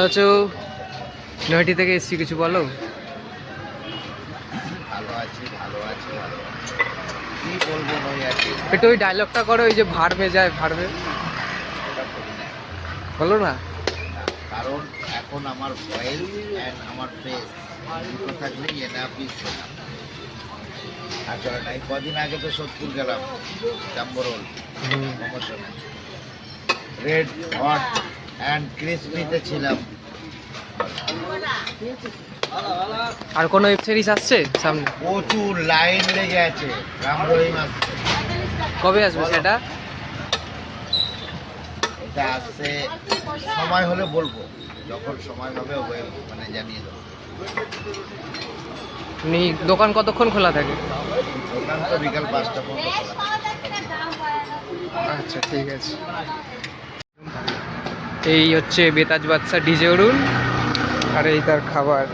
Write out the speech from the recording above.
ভালো আছো? নয়টি থেকে এসছি, কিছু বলো। ভালো আছি, ভালো আছি, ভালো আছি। কি বলবো নৈহাটি? একটু ওই ডায়লগটা করো, ওই যে ভাড়বে যায় ভাড়বে, ওটা করি না। বলো না। না, কারণ এখন আমার ভয়েস অ্যান্ড আমার ফেস দুটো থাকলেই এনাফিস হলাম। আর চলে না, এই কদিন আগে তো সোদপুর গেলাম জাম্বরোল প্রমোশনে। রেড হট অ্যান্ড ক্রিসপিতে ছিলাম। আর কোনো ওয়েব সিরিজ আসছে সামনে? প্রচুর লাইন লেগে আছে। রাম রহিম আসছে। কবে আসবে সেটা? এটা আসছে, সময় হলে বলবো, যখন সময় হবে মানে জানিয়ে দেবো। দোকান কতক্ষণ খোলা থাকে? দোকান তো বিকাল 5টা পর্যন্ত খোলা থাকে। আচ্ছা, ঠিক আছে। এই হচ্ছে বেতাজ বাদশা ডিজে অরুণ, আর এই তার খাবার।